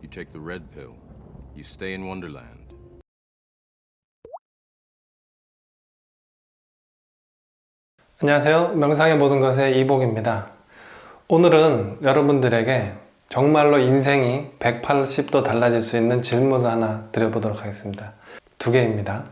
You take the red pill. You stay in Wonderland. 안녕하세요. 명상의 모든 것의 이복입니다. 오늘은 여러분들에게 정말로 인생이 180도 달라질 수 있는 질문을 하나 드려보도록 하겠습니다. 두 개입니다.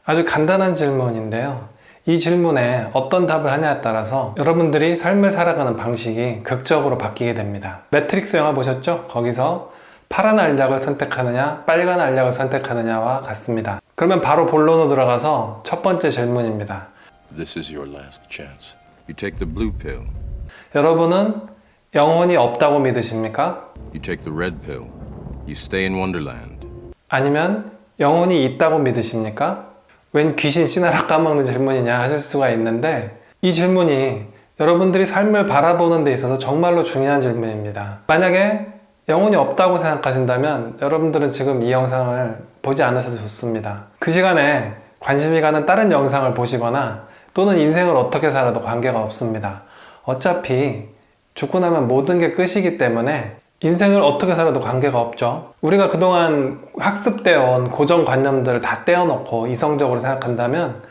아주 간단한 질문인데요. 이 질문에 어떤 답을 하냐에 따라서 여러분들이 삶을 살아가는 방식이 극적으로 바뀌게 됩니다. 매트릭스 영화 보셨죠? 거기서 파란 알약을 선택하느냐 빨간 알약을 선택하느냐와 같습니다. 그러면 바로 본론으로 들어가서 첫 번째 질문입니다. This is your last chance. You take the blue pill. 여러분은 영혼이 없다고 믿으십니까? You take the red pill. You stay in Wonderland. 아니면 영혼이 있다고 믿으십니까? 웬 귀신 씨나라 까먹는 질문이냐 하실 수가 있는데, 이 질문이 여러분들이 삶을 바라보는 데 있어서 정말로 중요한 질문입니다. 만약에 영혼이 없다고 생각하신다면 여러분들은 지금 이 영상을 보지 않으셔도 좋습니다. 그 시간에 관심이 가는 다른 영상을 보시거나 또는 인생을 어떻게 살아도 관계가 없습니다. 어차피 죽고 나면 모든 게 끝이기 때문에 인생을 어떻게 살아도 관계가 없죠. 우리가 그동안 학습되어 온 고정관념들을 다 떼어놓고 이성적으로 생각한다면,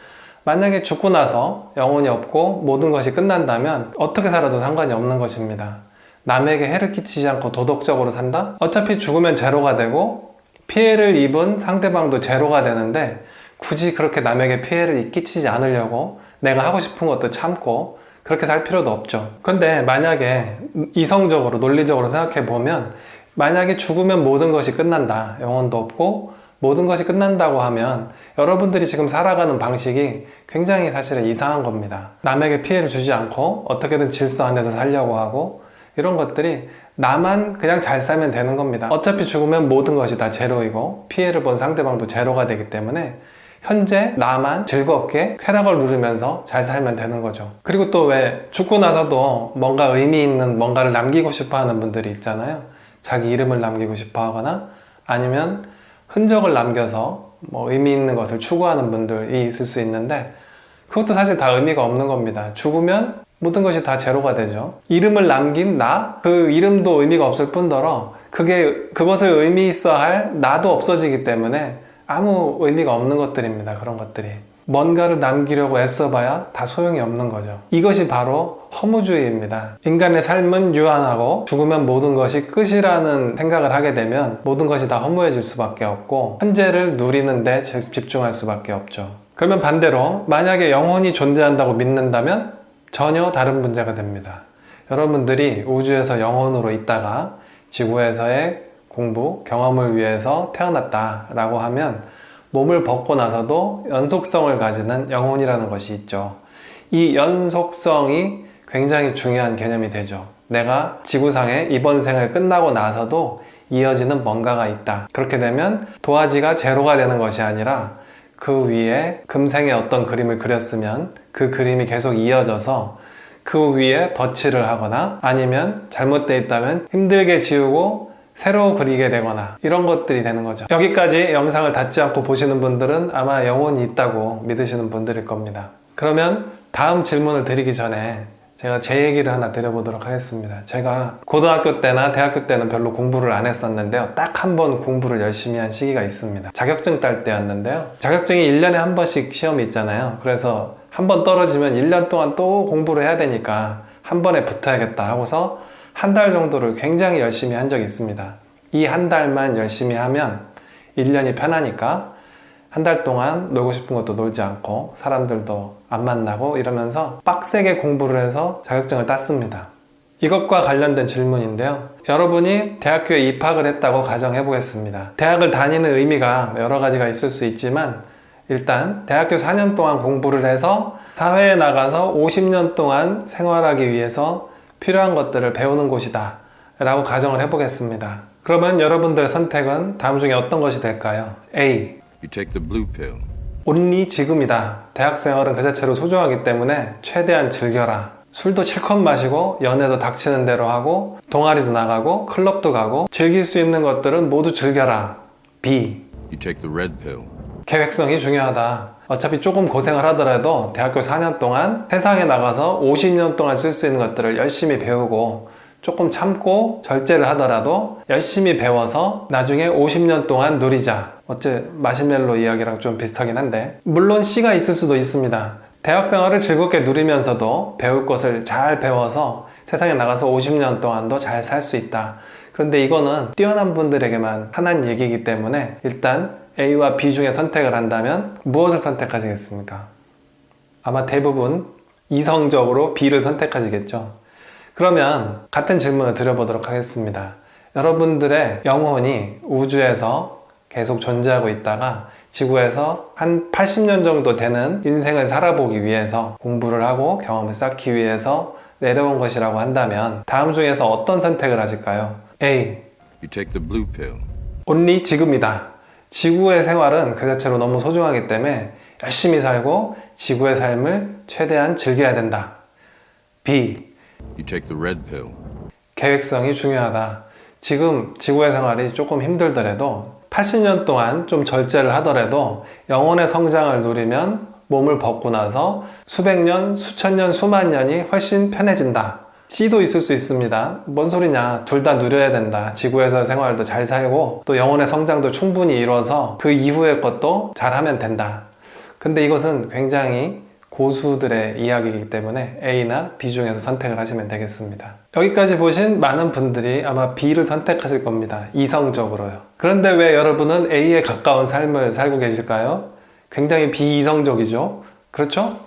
만약에 죽고 나서 영혼이 없고 모든 것이 끝난다면 어떻게 살아도 상관이 없는 것입니다. 남에게 해를 끼치지 않고 도덕적으로 산다? 어차피 죽으면 제로가 되고 피해를 입은 상대방도 제로가 되는데, 굳이 그렇게 남에게 피해를 끼치지 않으려고 내가 하고 싶은 것도 참고 그렇게 살 필요도 없죠. 근데 만약에 이성적으로 논리적으로 생각해 보면, 만약에 죽으면 모든 것이 끝난다, 영혼도 없고 모든 것이 끝난다고 하면 여러분들이 지금 살아가는 방식이 굉장히 사실은 이상한 겁니다. 남에게 피해를 주지 않고 어떻게든 질서 안에서 살려고 하고, 이런 것들이 나만 그냥 잘 살면 되는 겁니다. 어차피 죽으면 모든 것이 다 제로이고 피해를 본 상대방도 제로가 되기 때문에 현재 나만 즐겁게 쾌락을 누리면서 잘 살면 되는 거죠. 그리고 또 왜 죽고 나서도 뭔가 의미 있는 뭔가를 남기고 싶어 하는 분들이 있잖아요. 자기 이름을 남기고 싶어 하거나 아니면 흔적을 남겨서 뭐 의미 있는 것을 추구하는 분들이 있을 수 있는데, 그것도 사실 다 의미가 없는 겁니다. 죽으면 모든 것이 다 제로가 되죠. 이름을 남긴 나? 그 이름도 의미가 없을 뿐더러 그것을 의미 있어 할 나도 없어지기 때문에 아무 의미가 없는 것들입니다. 그런 것들이 뭔가를 남기려고 애써봐야 다 소용이 없는 거죠. 이것이 바로 허무주의입니다. 인간의 삶은 유한하고 죽으면 모든 것이 끝이라는 생각을 하게 되면 모든 것이 다 허무해질 수밖에 없고 현재를 누리는 데 집중할 수밖에 없죠. 그러면 반대로 만약에 영혼이 존재한다고 믿는다면 전혀 다른 문제가 됩니다. 여러분들이 우주에서 영혼으로 있다가 지구에서의 공부, 경험을 위해서 태어났다 라고 하면 몸을 벗고 나서도 연속성을 가지는 영혼이라는 것이 있죠. 이 연속성이 굉장히 중요한 개념이 되죠. 내가 지구상에 이번 생을 끝나고 나서도 이어지는 뭔가가 있다. 그렇게 되면 도화지가 제로가 되는 것이 아니라 그 위에 금생에 어떤 그림을 그렸으면 그 그림이 계속 이어져서 그 위에 덧칠을 하거나 아니면 잘못되어 있다면 힘들게 지우고 새로 그리게 되거나 이런 것들이 되는 거죠. 여기까지 영상을 닫지 않고 보시는 분들은 아마 영혼이 있다고 믿으시는 분들일 겁니다. 그러면 다음 질문을 드리기 전에 제가 제 얘기를 하나 드려보도록 하겠습니다. 제가 고등학교 때나 대학교 때는 별로 공부를 안 했었는데요. 딱 한 번 공부를 열심히 한 시기가 있습니다. 자격증 딸 때였는데요. 자격증이 1년에 한 번씩 시험이 있잖아요. 그래서 한 번 떨어지면 1년 동안 또 공부를 해야 되니까 한 번에 붙어야겠다 하고서 한 달 정도를 굉장히 열심히 한 적이 있습니다. 이 한 달만 열심히 하면 1년이 편하니까 한 달 동안 놀고 싶은 것도 놀지 않고 사람들도 안 만나고 이러면서 빡세게 공부를 해서 자격증을 땄습니다. 이것과 관련된 질문인데요. 여러분이 대학교에 입학을 했다고 가정해 보겠습니다. 대학을 다니는 의미가 여러 가지가 있을 수 있지만 일단 대학교 4년 동안 공부를 해서 사회에 나가서 50년 동안 생활하기 위해서 필요한 것들을 배우는 곳이다 라고 가정을 해보겠습니다. 그러면 여러분들의 선택은 다음 중에 어떤 것이 될까요? A. You take the blue pill. only 지금이다. 대학생활은 그 자체로 소중하기 때문에 최대한 즐겨라. 술도 실컷 마시고 연애도 닥치는 대로 하고 동아리도 나가고 클럽도 가고 즐길 수 있는 것들은 모두 즐겨라. B. You take the red pill. 계획성이 중요하다. 어차피 조금 고생을 하더라도 대학교 4년 동안 세상에 나가서 50년 동안 쓸 수 있는 것들을 열심히 배우고 조금 참고 절제를 하더라도 열심히 배워서 나중에 50년 동안 누리자. 어째 마시멜로 이야기랑 좀 비슷하긴 한데, 물론 C가 있을 수도 있습니다. 대학 생활을 즐겁게 누리면서도 배울 것을 잘 배워서 세상에 나가서 50년 동안도 잘 살 수 있다. 그런데 이거는 뛰어난 분들에게만 하는 얘기이기 때문에 일단 A와 B 중에 선택을 한다면 무엇을 선택하시겠습니까? 아마 대부분 이성적으로 B를 선택하시겠죠. 그러면 같은 질문을 드려보도록 하겠습니다. 여러분들의 영혼이 우주에서 계속 존재하고 있다가 지구에서 한 80년 정도 되는 인생을 살아보기 위해서 공부를 하고 경험을 쌓기 위해서 내려온 것이라고 한다면 다음 중에서 어떤 선택을 하실까요? A. You take the blue pill. only 지금이다. 지구의 생활은 그 자체로 너무 소중하기 때문에 열심히 살고 지구의 삶을 최대한 즐겨야 된다. B. You take the red pill. 계획성이 중요하다. 지금 지구의 생활이 조금 힘들더라도 80년 동안 좀 절제를 하더라도 영혼의 성장을 누리면 몸을 벗고 나서 수백 년, 수천 년, 수만 년이 훨씬 편해진다. C도 있을 수 있습니다. 뭔 소리냐. 둘 다 누려야 된다. 지구에서 생활도 잘 살고 또 영혼의 성장도 충분히 이뤄서 그 이후의 것도 잘하면 된다. 근데 이것은 굉장히 고수들의 이야기이기 때문에 A나 B 중에서 선택을 하시면 되겠습니다. 여기까지 보신 많은 분들이 아마 B를 선택하실 겁니다. 이성적으로요. 그런데 왜 여러분은 A에 가까운 삶을 살고 계실까요? 굉장히 비이성적이죠? 그렇죠?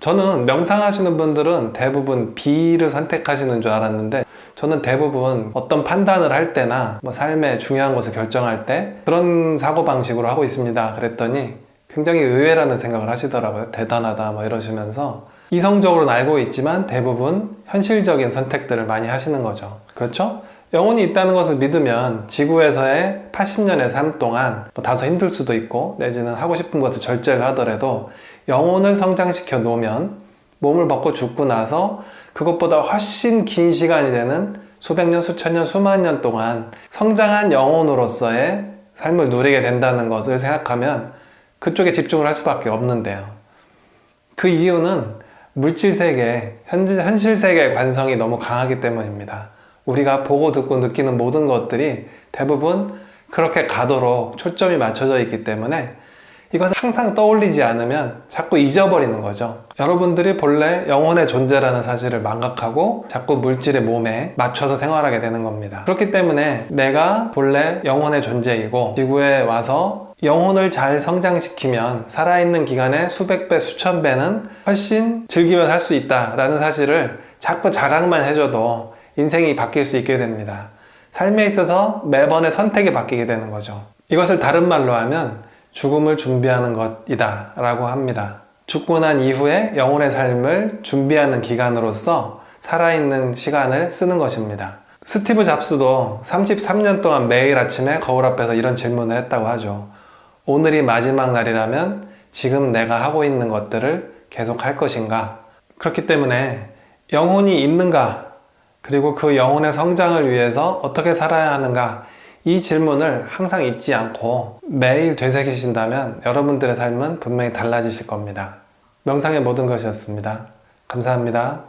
저는 명상하시는 분들은 대부분 B를 선택하시는 줄 알았는데 저는 대부분 어떤 판단을 할 때나 삶의 중요한 것을 결정할 때 그런 사고방식으로 하고 있습니다. 그랬더니 굉장히 의외라는 생각을 하시더라고요. 대단하다 이러시면서 이성적으로는 알고 있지만 대부분 현실적인 선택들을 많이 하시는 거죠. 그렇죠? 영혼이 있다는 것을 믿으면 지구에서의 80년의 삶 동안 다소 힘들 수도 있고 내지는 하고 싶은 것을 절제를 하더라도 영혼을 성장시켜 놓으면 몸을 벗고 죽고 나서 그것보다 훨씬 긴 시간이 되는 수백 년, 수천 년, 수만 년 동안 성장한 영혼으로서의 삶을 누리게 된다는 것을 생각하면 그쪽에 집중을 할 수밖에 없는데요. 그 이유는 물질 세계, 현실 세계의 관성이 너무 강하기 때문입니다. 우리가 보고 듣고 느끼는 모든 것들이 대부분 그렇게 가도록 초점이 맞춰져 있기 때문에 이것을 항상 떠올리지 않으면 자꾸 잊어버리는 거죠. 여러분들이 본래 영혼의 존재라는 사실을 망각하고 자꾸 물질의 몸에 맞춰서 생활하게 되는 겁니다. 그렇기 때문에 내가 본래 영혼의 존재이고 지구에 와서 영혼을 잘 성장시키면 살아있는 기간의 수백 배, 수천 배는 훨씬 즐기며 살 수 있다라는 사실을 자꾸 자각만 해줘도 인생이 바뀔 수 있게 됩니다. 삶에 있어서 매번의 선택이 바뀌게 되는 거죠. 이것을 다른 말로 하면 죽음을 준비하는 것이다 라고 합니다. 죽고 난 이후에 영혼의 삶을 준비하는 기간으로서 살아있는 시간을 쓰는 것입니다. 스티브 잡스도 33년 동안 매일 아침에 거울 앞에서 이런 질문을 했다고 하죠. 오늘이 마지막 날이라면 지금 내가 하고 있는 것들을 계속 할 것인가? 그렇기 때문에 영혼이 있는가? 그리고 그 영혼의 성장을 위해서 어떻게 살아야 하는가? 이 질문을 항상 잊지 않고 매일 되새기신다면 여러분들의 삶은 분명히 달라지실 겁니다. 명상의 모든 것이었습니다. 감사합니다.